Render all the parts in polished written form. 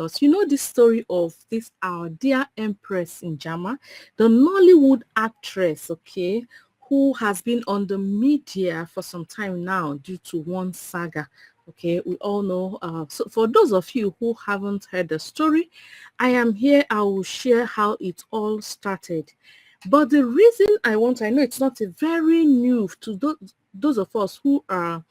us. You know the story of this our dear Empress Njama, the Nollywood actress, okay, who has been on the media for some time now due to one saga. Okay, we all know. So for those of you who haven't heard the story, I am here. I will share how it all started. But the reason I know it's not a very new to those of us who are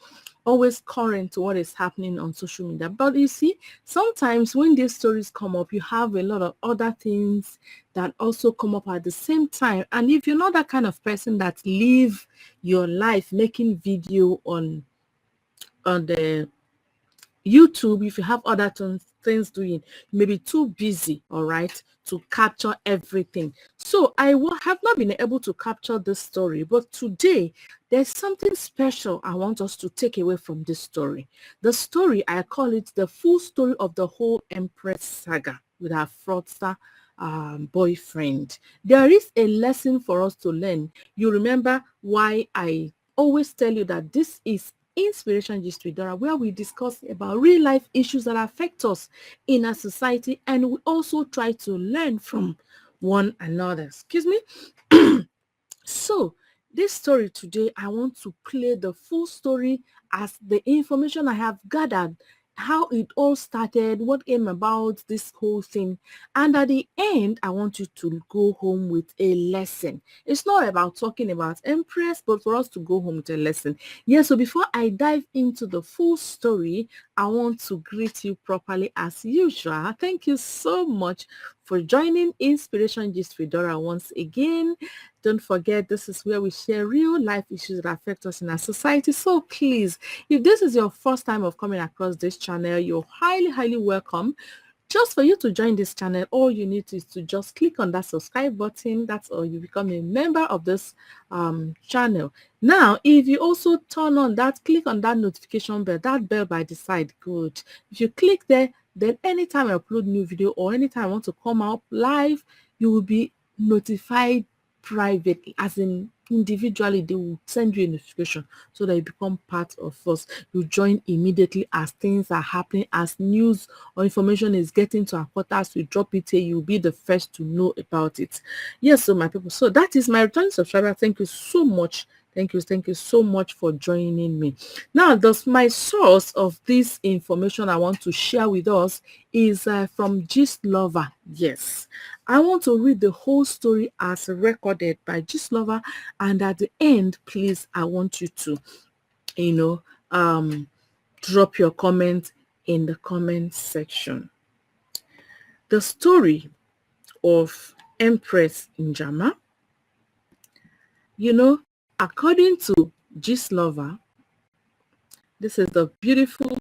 always current to what is happening on social media. But you see, sometimes when these stories come up, you have a lot of other things that also come up at the same time. And if you're not that kind of person that live your life making video on the YouTube, if you have other things doing, you may be too busy, all right, to capture everything. So I have not been able to capture this story, but today there's something special I want us to take away from this story. The story, I call it the full story of the whole Empress saga with her fraudster boyfriend. There is a lesson for us to learn. You remember why I always tell you that this is Inspiration Gist with Dora, where we discuss about real life issues that affect us in our society, and we also try to learn from one another. Excuse me. So this story today, I want to play the full story as the information I have gathered, how it all started, what came about this whole thing. And at the end, I want you to go home with a lesson. It's not about talking about Empress, but for us to go home with a lesson. Yeah, so before I dive into the full story, I want to greet you properly as usual. Thank you so much for joining Inspiration Gist with Dora once again. Don't forget, this is where we share real life issues that affect us in our society. So please, if this is your first time of coming across this channel, you're highly welcome. Just for you to join this channel, all you need is to just click on that subscribe button. That's all. You become a member of this channel. Now, if you also turn on that, click on that notification bell, that bell by the side, good. If you click there, then anytime I upload new video or anytime I want to come out live, you will be notified privately, as in individually. They will send you a notification so that you become part of us. You join immediately as things are happening, as news or information is getting to our quarters. We drop it here, you'll be the first to know about it. Yes, so my people, so that is my returning subscriber. Thank you so much. Thank you so much for joining me. Now, my source of this information I want to share with us is from Gist Lover. Yes, I want to read the whole story as recorded by Gist Lover, and at the end, please, I want you to, drop your comment in the comment section. The story of Empress Njama. According to Gist Lover, this is the beautiful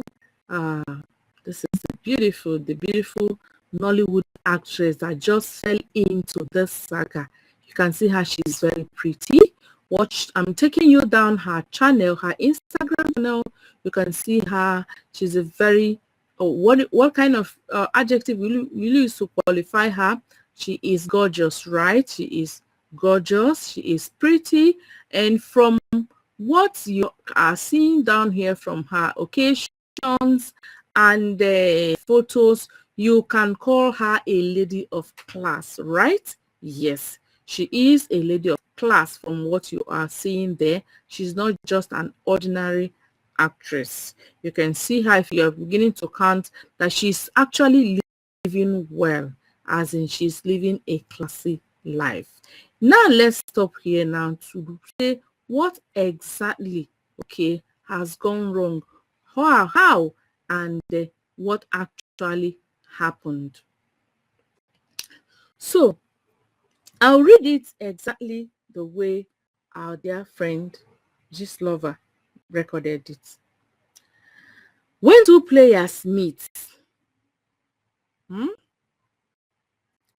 beautiful Nollywood actress that just fell into this saga. You can see her, she's very pretty. I'm taking you down her channel, her Instagram channel. You can see her, she's a very, what kind of adjective will you use to qualify her? She is gorgeous, right? She is gorgeous, she is pretty, and from what you are seeing down here from her occasions and the photos, you can call her a lady of class, right? Yes, she is a lady of class from what you are seeing there. She's not just an ordinary actress. You can see her, if you are beginning to count, that she's actually living well, as in she's living a classy life. Now let's stop here now to say what exactly has gone wrong, how and what actually happened. So I'll read it exactly the way our dear friend Gist Lover recorded it. When two players meet,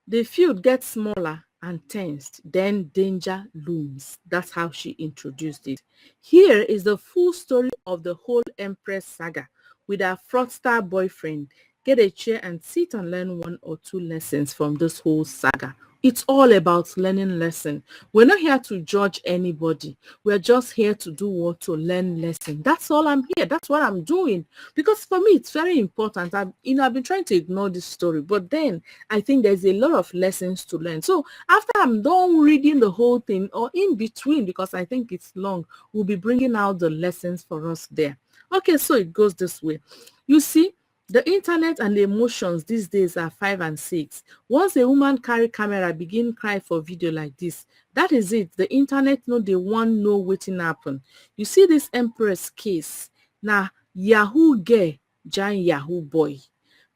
the field gets smaller and tensed, then danger looms. That's how she introduced it. Here is the full story of the whole Empress saga with her fraudster boyfriend. Get a chair and sit and learn one or two lessons from this whole saga. It's all about learning lesson. We're not here to judge anybody. We're just here to do what? To learn lesson. That's all I'm here. That's what I'm doing. Because for me, it's very important. I've been trying to ignore this story, but then I think there's a lot of lessons to learn. So after I'm done reading the whole thing, or in between, because I think it's long, we'll be bringing out the lessons for us there. Okay, so it goes this way. You see, the internet and the emotions these days are 5 and 6. Once a woman carry camera begin cry for video like this, that is it. The internet no dey wan know wetin happen. You see this Empress case. Now Yahoo girl join Yahoo boy.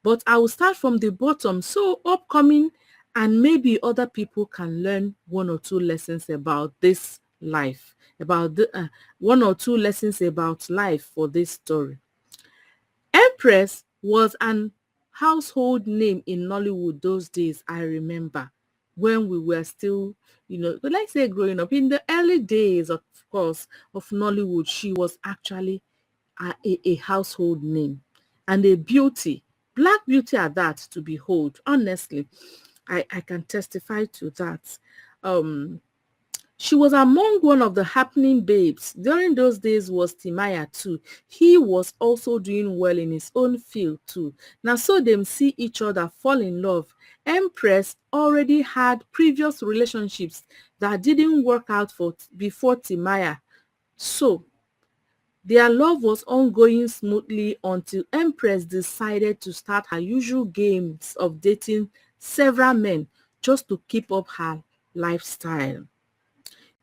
But I will start from the bottom. So upcoming and maybe other people can learn one or two lessons about this life, about the one or two lessons about life for this story. Empress was an household name in Nollywood those days, I remember, when we were still, let's say growing up. In the early days, of course, of Nollywood, she was actually a household name and a beauty, black beauty at that, to behold. Honestly, I can testify to that. She was among one of the happening babes. During those days was Timaya too. He was also doing well in his own field too. Now so them see each other fall in love. Empress already had previous relationships that didn't work out for before Timaya. So their love was ongoing smoothly until Empress decided to start her usual games of dating several men just to keep up her lifestyle.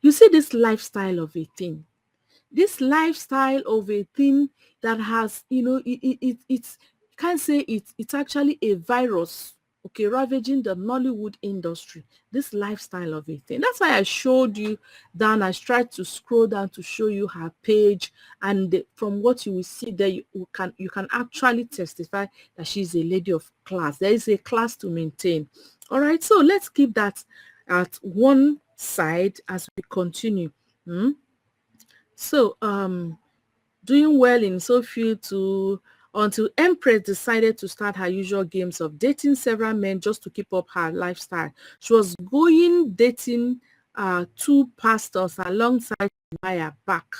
You see this lifestyle of a thing, this lifestyle of a thing that has, it's, can't say it's actually a virus, okay, ravaging the Nollywood industry. This lifestyle of a thing. That's why I showed you down. I tried to scroll down to show you her page, and from what you will see there, you can actually testify that she's a lady of class. There is a class to maintain. All right, so let's keep that at one side as we continue. So, doing well in so few to until Empress decided to start her usual games of dating several men just to keep up her lifestyle. She was going dating two pastors alongside Maya back.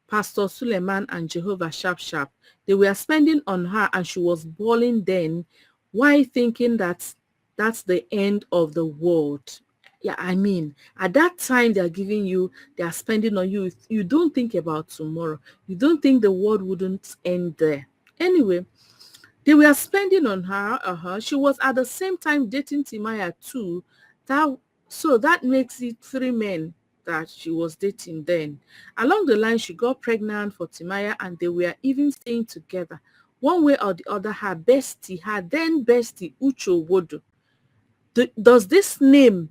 Pastor Suleiman and Jehovah Sharp Sharp. They were spending on her and she was bawling then. Why thinking that that's the end of the world? Yeah, I mean, at that time they are spending on you. You don't think about tomorrow. You don't think the world wouldn't end there. Anyway, they were spending on her. She was at the same time dating Timaya too. That so that makes it three men that she was dating then. Along the line, she got pregnant for Timaya, and they were even staying together. One way or the other, her then bestie Ucho Wodo. Does this name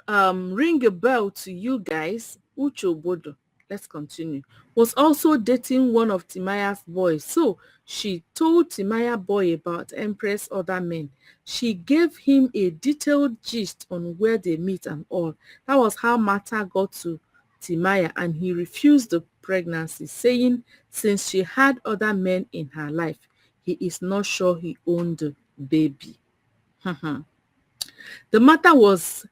ring a bell to you guys? Ucho Bodo, let's continue, was also dating one of Timaya's boys. So she told Timaya boy about Empress other men. She gave him a detailed gist on where they meet and all. That was how matter got to Timaya, and he refused the pregnancy, saying since she had other men in her life, he is not sure he owned the baby. The matter was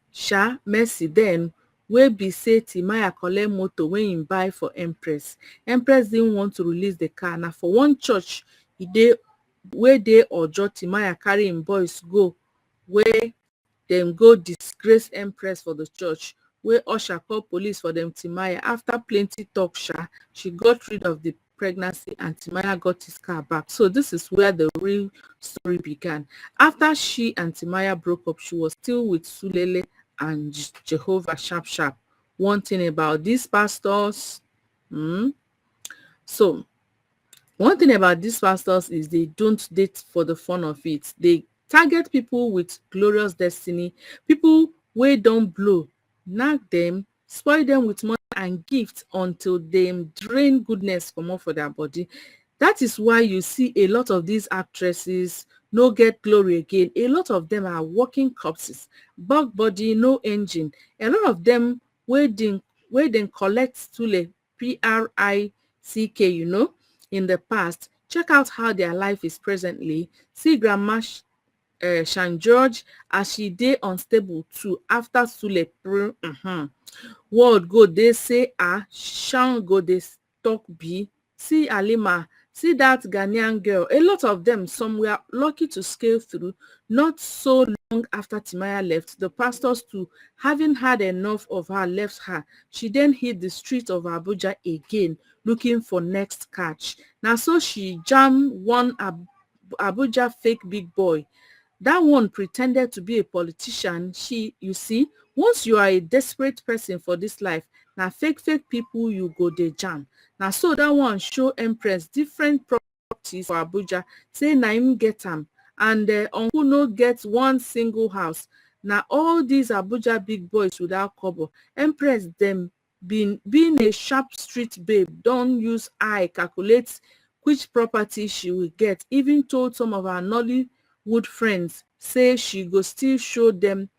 messy then, wey be say Timaya collect motor wey im buy for Empress. Empress didn't want to release the car. Na for one church wey dey Ojo, Timaya carry im boys go, where dem go disgrace Empress for the church, wey usher call police for dem. Timaya, after plenty talk, she got rid of the pregnancy and Timaya got his car back. So this is where the real story began. After she and Timaya broke up, she was still with Sulele and Jehovah Sharp Sharp. One thing about these pastors, so one thing about these pastors is they don't date for the fun of it. They target people with glorious destiny, people wey don't blow, knack them, spoil them with money and gifts until them drain goodness comot for their body. That is why you see a lot of these actresses no get glory again. A lot of them are walking corpses, bug body, no engine. A lot of them wey dem collect tule, prick, in the past. Check out how their life is presently. See grandma Shan George as she dey unstable too after Sule. Word go dey say Shan go dey talk B. See Alima, see that Ghanaian girl. A lot of them, some were lucky to scale through. Not so long after Timaya left, the pastors too, having had enough of her, left her. She then hit the street of Abuja again, looking for next catch. Now so she jammed one Abuja fake big boy. That one pretended to be a politician. You see, once you are a desperate person for this life, now fake people you go dey jam. Now so that one show Empress different properties for Abuja, say na him get am, and uncle no get one single house. Now all these Abuja big boys without cover, Empress them being a sharp street babe, don't use eye calculate which property she will get. Even told some of her Nollywood friends say she go still show them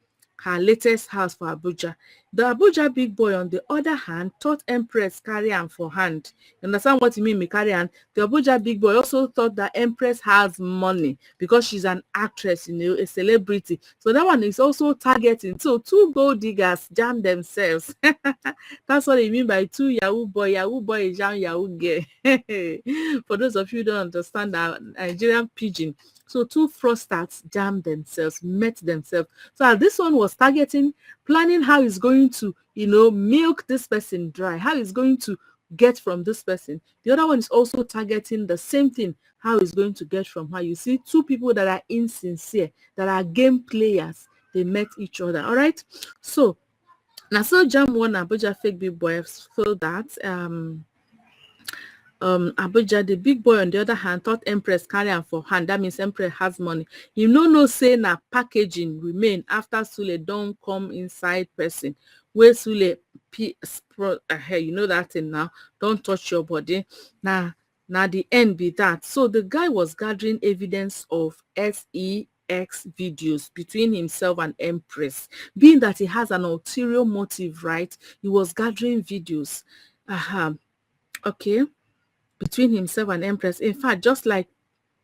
her latest house for Abuja. The Abuja big boy, on the other hand, thought Empress carry am for hand. You understand what you mean, me carry hand? The Abuja big boy also thought that Empress has money because she's an actress, you know, a celebrity. So that one is also targeting. So two gold diggers jam themselves. That's what they mean by two Yahoo boy. Yahoo boy is jam Yahoo girl. For those of you who don't understand that Nigerian pidgin. So two fraudsters jammed themselves, met themselves. So this one was targeting, planning how he's going to, you know, milk this person dry, how he's going to get from this person. The other one is also targeting the same thing, how he's going to get from her. You see, two people that are insincere, that are game players, they met each other. All right. So now so jam one Abuja fake big boy so that Abuja, the big boy, on the other hand, thought Empress carry am for hand. That means Empress has money. You no say na packaging remain after Sule don't come inside person. Where Sule you know that thing now. Don't touch your body. Now the end be that. So the guy was gathering evidence of sex videos between himself and Empress. Being that he has an ulterior motive, right? He was gathering videos. Okay. Between himself and Empress. In fact, just like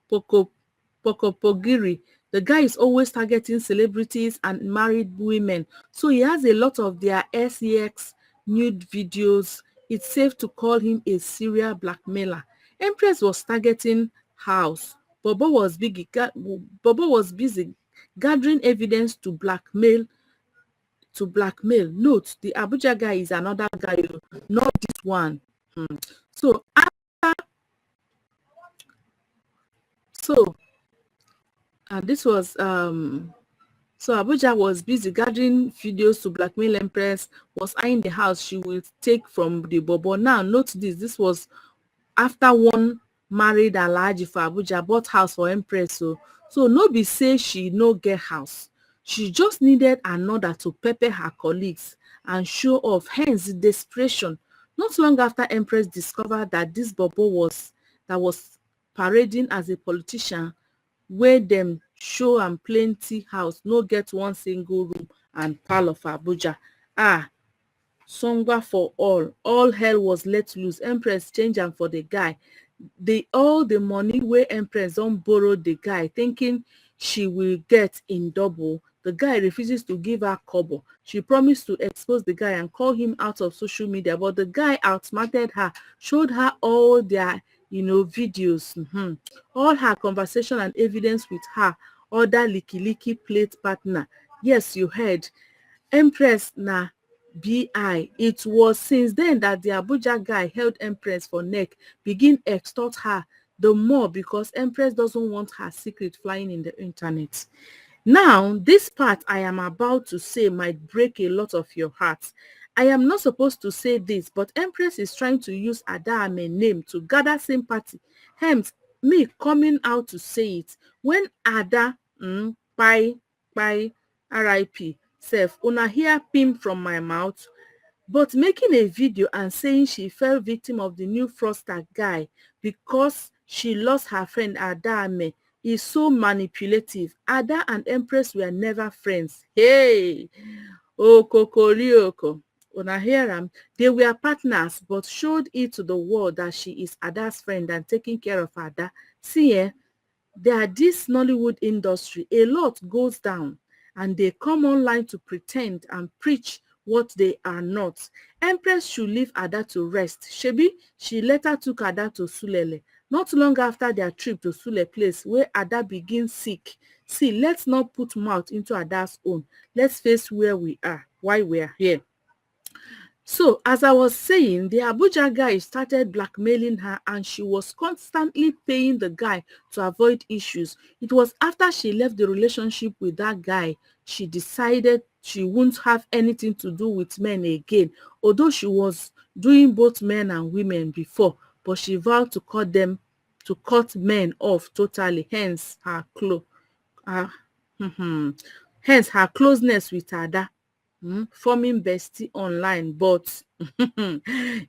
Pogiri, the guy is always targeting celebrities and married women. So he has a lot of their sex nude videos. It's safe to call him a serial blackmailer. Empress was targeting house. Bobo was busy gathering evidence to blackmail. Note, the Abuja guy is another guy, not this one. So this was so Abuja was busy gathering videos to blackmail Empress, was eyeing the house she will take from the Bobo. Now note this was after one married Alhaji for Abuja bought house for Empress. So no be say she no get house. She just needed another to pepper her colleagues and show off, hence the desperation. Not long after Empress discovered that this Bobo was parading as a politician, where them show am plenty house, no get one single room and parlour for Abuja. Songwa for all hell was let loose. Empress change am for the guy. All the money where Empress don borrow the guy, thinking she will get in double. The guy refuses to give her kobo. She promised to expose the guy and call him out of social media, but the guy outsmarted her, showed her all their videos, all her conversation and evidence with her other licky plate partner. Yes, you heard. Empress na BI. It was since then that the Abuja guy held Empress for neck, begin extort her the more because Empress doesn't want her secret flying in the internet. Now, this part I am about to say might break a lot of your hearts. I am not supposed to say this, but Empress is trying to use Adame's name to gather sympathy. Hence, me coming out to say it. When Ada, by RIP, self, una hear pim from my mouth, but making a video and saying she fell victim of the new fraudster guy because she lost her friend Adame is so manipulative. Ada and Empress were never friends. Hey, Okokorioko. Una hear am? They were partners, but showed it to the world that she is Ada's friend and taking care of Ada. See, this Nollywood industry, a lot goes down and they come online to pretend and preach what they are not. Empress should leave Ada to rest. Shebi, she later took Ada to Sulele. Not long after their trip to Sule place where Ada begins sick. See, let's not put mouth into Ada's own. Let's face where we are, why we are here. So, as I was saying, the Abuja guy started blackmailing her and she was constantly paying the guy to avoid issues. It was after she left the relationship with that guy, she decided she wouldn't have anything to do with men again, although she was doing both men and women before, but she vowed to cut men off totally, hence her, hence her closeness with Ada. Forming bestie online, but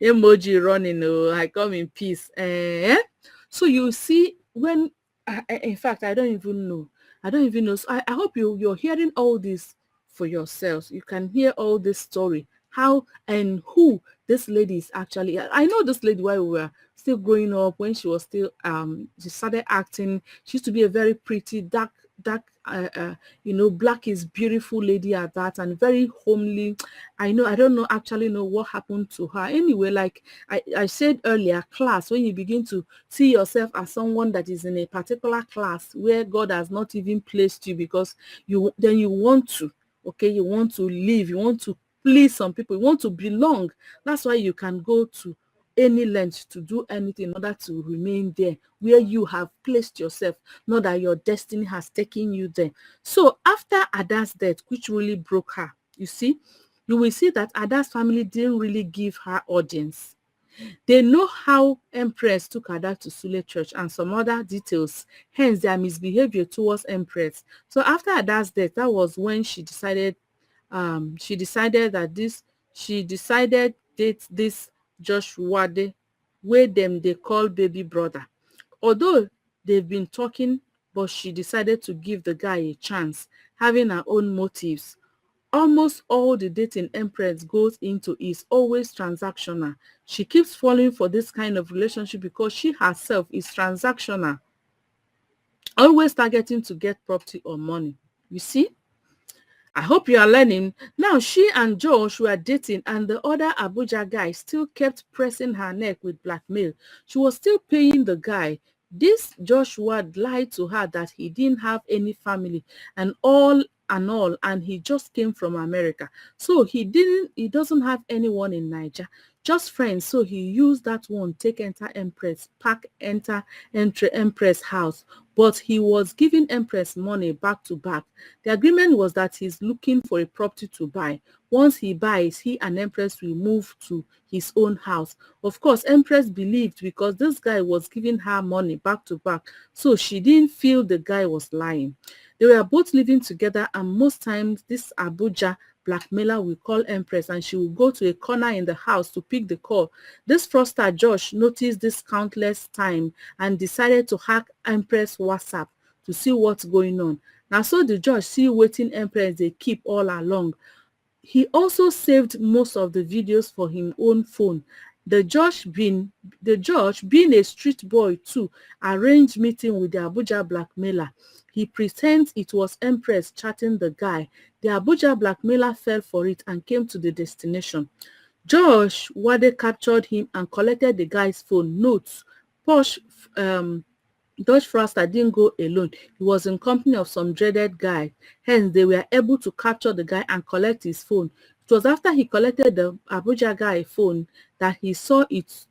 emoji running, oh, I come in peace. So you see, when in fact, I don't even know. So I hope you're hearing all this for yourselves. You can hear all this story, how and who this lady is actually. I know this lady while we were still growing up, when she was still she started acting. She used to be a very pretty dark black is beautiful lady at that, and very homely. I don't know actually know what happened to her. Anyway, like I said earlier, class, when you begin to see yourself as someone that is in a particular class where God has not even placed you, because you want to, okay, you want to live, you want to please some people, you want to belong. That's why you can go to any length to do anything in order to remain there where you have placed yourself, not that your destiny has taken you there. So after Ada's death, which really broke her, you will see that Ada's family didn't really give her audience. They know how Empress took Ada to Sule Church and some other details, hence their misbehavior towards Empress. So after Ada's death, that was when she decided date this Joshua Wade, wey dem dey call baby brother. Although they've been talking, but she decided to give the guy a chance, having her own motives. Almost all the dating Empress goes into is always transactional. She keeps falling for this kind of relationship because she herself is transactional, always targeting to get property or money. You see? I hope you are learning. Now, she and Josh were dating and the other Abuja guy still kept pressing her neck with blackmail. She was still paying the guy. This Joshua lied to her that he didn't have any family and he just came from America. So he doesn't have anyone in Niger, just friends. So he used that one, take enter Empress, pack enter Empress house. But he was giving Empress money back to back. The agreement was that he's looking for a property to buy. Once he buys, he and Empress will move to his own house. Of course, Empress believed because this guy was giving her money back to back, so she didn't feel the guy was lying. They were both living together, and most times this Abuja blackmailer will call Empress and she will go to a corner in the house to pick the call. This fraudster Josh noticed this countless time and decided to hack Empress WhatsApp to see what's going on. Now so the Josh see wetin Empress dey keep all along. He also saved most of the videos for his own phone. The judge, being a street boy too, arranged meeting with the Abuja blackmailer. He pretends it was Empress chatting the guy. The Abuja blackmailer fell for it and came to the destination. Josh Wade captured him and collected the guy's phone. Notes: Posh Dutch Fraudster didn't go alone. He was in company of some dreaded guy. Hence, they were able to capture the guy and collect his phone. It was after he collected the Abuja guy phone that he saw it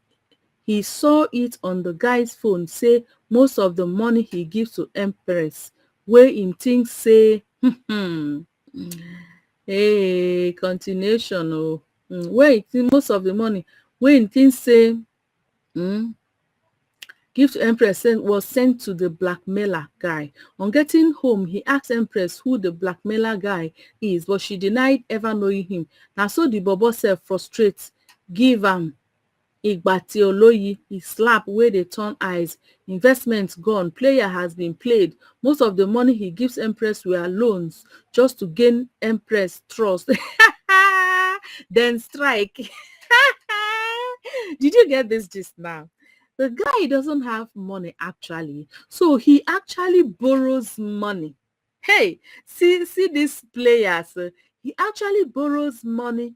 on the guy's phone say most of the money he gives to Empress, where him think say, hey, continuation, where he think most of the money, where him think say, give to Empress was sent to the blackmailer guy. On getting home, he asked Empress who the blackmailer guy is, but she denied ever knowing him. Now so the bobo self frustrates, give am Igbati Oloyi, he slap where they turn eyes. Investment gone, player has been played. Most of the money he gives Empress were loans just to gain Empress trust. Then strike. Did you get this gist now? The guy doesn't have money actually. So he actually borrows money. Hey, see these players. He actually borrows money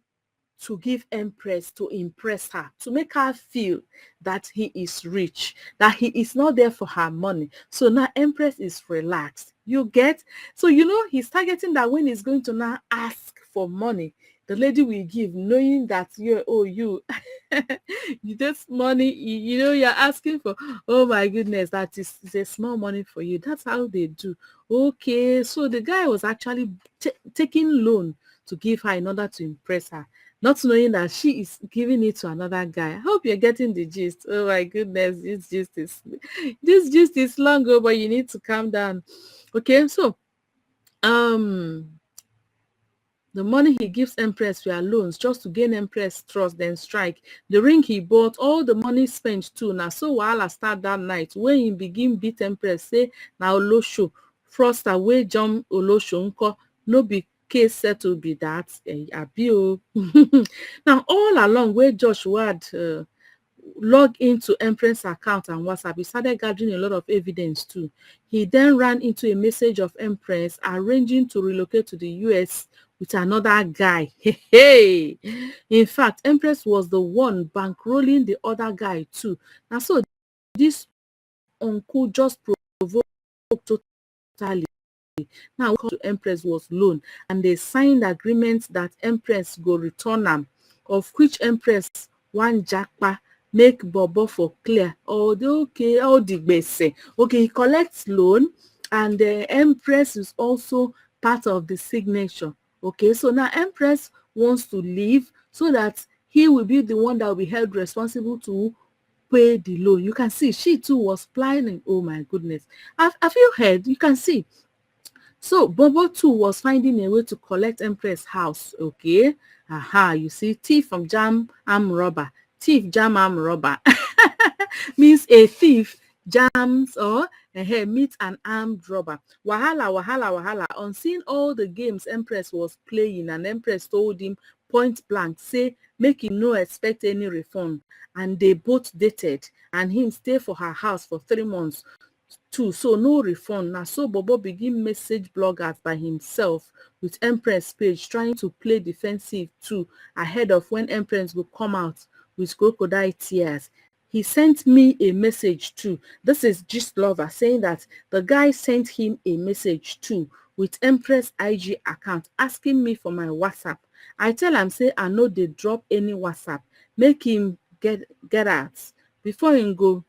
to give Empress to impress her, to make her feel that he is rich, that he is not there for her money. So now Empress is relaxed. You get? So he's targeting that when he's going to now ask for money, the lady will give, knowing that you this money, you're asking for. Oh my goodness, that is a small money for you. That's how they do. Okay, so the guy was actually taking loan to give her in order to impress her, not knowing that she is giving it to another guy. I hope you're getting the gist. Oh my goodness, this gist is long, but you need to calm down. Okay, so um the money he gives Empress were loans just to gain Empress trust, then strike. The ring he bought, all the money spent too. Now so wahala start that night when he begin beat Empress, say na Olosho. Fraudster wey jump Olosho nko, no be case settle be that. Abi o. Now all along wey Joshua had log into Empress account and WhatsApp, he started gathering a lot of evidence too. He then ran into a message of Empress arranging to relocate to the US with another guy. Hey. In fact, Empress was the one bankrolling the other guy too. And so this uncle just provoked totally. Now to Empress was loan, and they signed agreement that Empress go return am, of which Empress wan japa make bobo for clear. All the gbese. Okay, he collects loan, and the Empress is also part of the signature. Okay, so now Empress wants to leave so that he will be the one that will be held responsible to pay the loan. You can see she too was planning. Oh my goodness. Have you heard? You can see. So Bobo too was finding a way to collect Empress house. Okay. Aha, you see, thief from jam arm robber. Thief jam arm robber. Means a thief jams or meets an armed robber. Wahala, wahala, wahala. On seeing all the games Empress was playing, and Empress told him point blank, say make him no expect any refund. And they both dated, and him stay for her house for 3 months too, so no refund. Now so Bobo begin message bloggers by himself with Empress page, trying to play defensive too, ahead of when Empress will come out with crocodile tears. He sent me a message too. This is Gist Lover saying that the guy sent him a message too with Empress IG account asking me for my WhatsApp. I tell am say I no dey drop any WhatsApp, make him get out before him go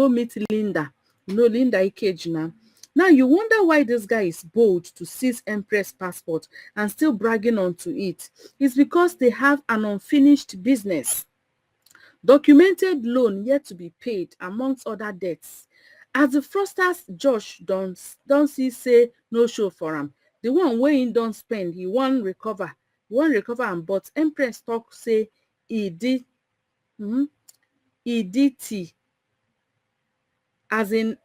meet Linda. Linda Ikeji now. Now you wonder why this guy is bold to seize Empress passport and still bragging onto it. It's because they have an unfinished business, documented loan yet to be paid, amongst other debts. As the fraudsters Josh don't see say no show for him. The one wey him don spend, he wan recover. Am, but Empress talk say e did tea. As in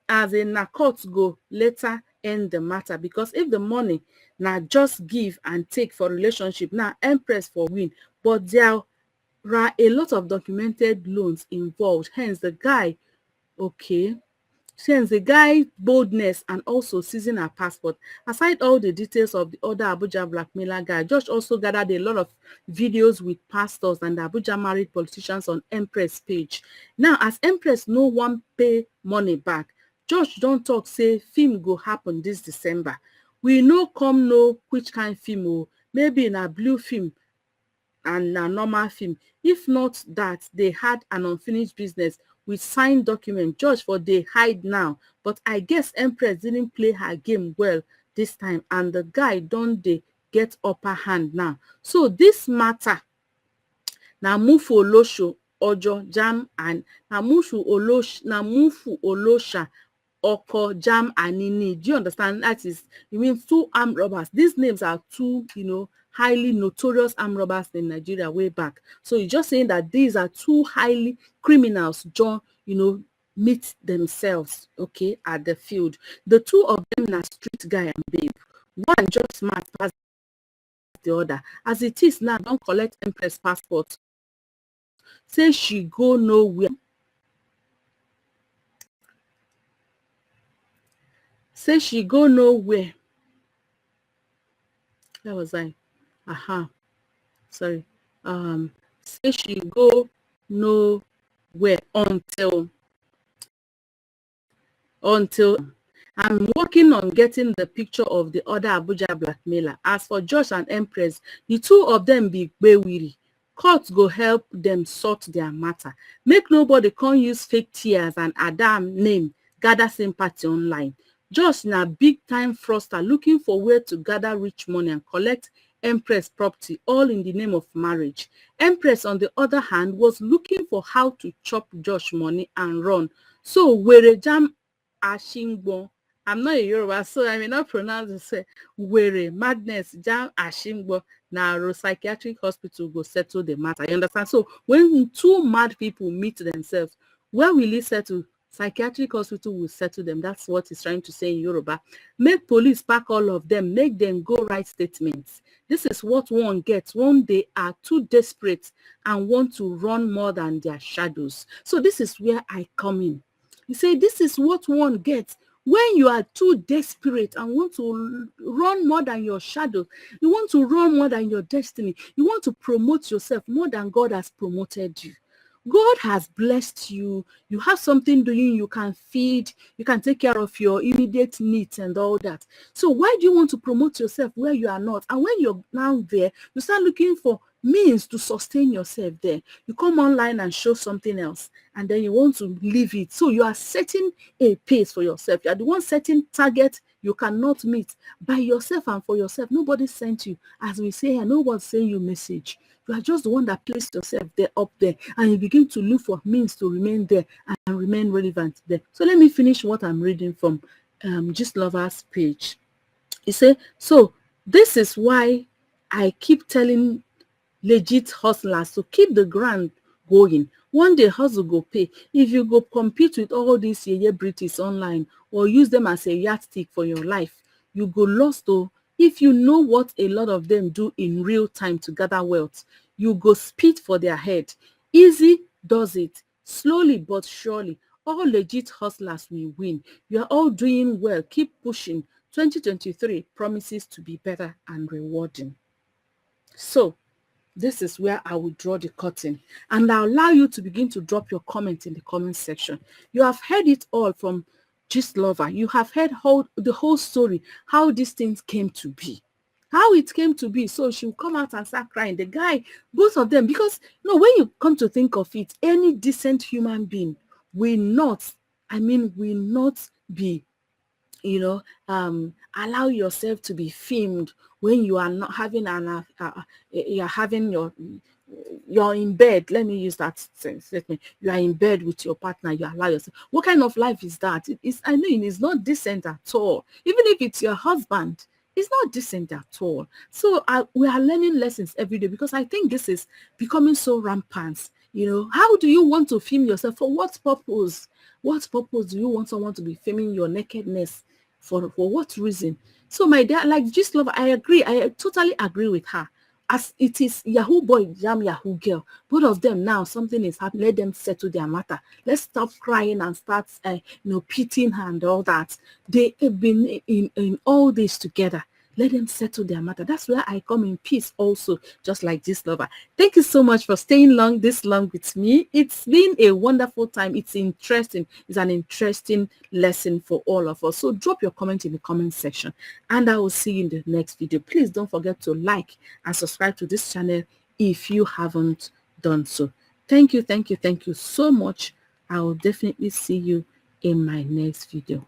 na court go later end the matter, because if the money na just give and take for relationship, now Empress for win, but there are a lot of documented loans involved, hence the guy boldness and also seizing her passport. Aside all the details of the other Abuja blackmailer guy, Josh also gathered a lot of videos with pastors and Abuja married politicians on Empress page. Now, as Empress no wan pay money back, Josh don talk say film go happen this December. We no come know which kind film o, maybe na blue film and na normal film. If not that they had an unfinished business with signed document, George for dey hide now. But I guess Empress didn't play her game well this time, and the guy don dey get upper hand now. So this matter na Mufu Olosho Ojo Jam and na Mufu Olosha Oko Jam Anini. Do you understand? That is, it means two armed robbers. These names are two, highly notorious armed robbers in Nigeria way back. So you're just saying that these are two highly criminals, meet themselves, okay, at the field. The two of them are street guy and babe. One just smart pass the other. As it is now, don't collect Empress passport. Say she go nowhere. Say she go nowhere. Where was I? Sorry. Say she go nowhere until I'm working on getting the picture of the other Abuja blackmailer. As for Josh and Empress, the two of them be gbewiri. Court go help them sort their matter. Make nobody come use fake tears and Adam name gather sympathy online. Josh na big time fraudster looking for where to gather rich money and collect Empress property, all in the name of marriage. Empress, on the other hand, was looking for how to chop Josh money and run. So were jam Ashingbo. I'm not a Yoruba, so I may not pronounce it. Say, were madness, jam Ashingbo. Now, psychiatric hospital go settle the matter. You understand? So, when two mad people meet themselves, where will it settle? Psychiatric hospital will settle them. That's what he's trying to say in Yoruba. Make police pack all of them. Make them go write statements. This is what one gets when they are too desperate and want to run more than their shadows. So this is where I come in. You say this is what one gets when you are too desperate and want to run more than your shadow. You want to run more than your destiny. You want to promote yourself more than God has promoted you. God has blessed you. You have something doing. You can feed. You can take care of your immediate needs and all that. So why do you want to promote yourself where you are not? And when you're now there, you start looking for means to sustain yourself there. You come online and show something else, and then you want to leave it. So you are setting a pace for yourself. You are the one setting target you cannot meet by yourself and for yourself. Nobody sent you. As we say here, no one send you message. You are just the one that placed yourself there, up there, and you begin to look for means to remain there and remain relevant there. So let me finish what I'm reading from Gist Lovers page. He said, so this is why I keep telling legit hustlers to keep the grind going. One day hustle go pay. If you go compete with all these yeye British online or use them as a yardstick for your life, you go lost though. If you know what a lot of them do in real time to gather wealth, you go spit for their head. Easy does it. Slowly but surely, all legit hustlers will win. You are all doing well. Keep pushing. 2023 promises to be better and rewarding. So, this is where I will draw the curtain, and I'll allow you to begin to drop your comment in the comment section. You have heard it all from Gist Lover. You have heard the whole story, how these things came to be. How it came to be. So she'll come out and start crying. The guy, both of them, because when you come to think of it, any decent human being will not be allow yourself to be filmed when you are not having you're having you're in bed. Let me use that sense. You are in bed with your partner. You allow yourself. What kind of life is that? It's not decent at all. Even if it's your husband, it's not decent at all. So we are learning lessons every day, because I think this is becoming so rampant. How do you want to film yourself? For what purpose? What purpose do you want someone to be filming your nakedness? For what reason? So my dad, like Gist Lover, I agree. I totally agree with her. As it is Yahoo boy, jam Yahoo girl. Both of them now, something is happening. Let them settle their matter. Let's stop crying and start, pitying her and all that. They have been in all this together. Let them settle their matter. That's where I come in peace also, just like Gist Lover. Thank you so much for staying this long with me. It's been a wonderful time. It's interesting. It's an interesting lesson for all of us. So drop your comment in the comment section, and I will see you in the next video. Please don't forget to like and subscribe to this channel if you haven't done so. Thank you so much. I will definitely see you in my next video.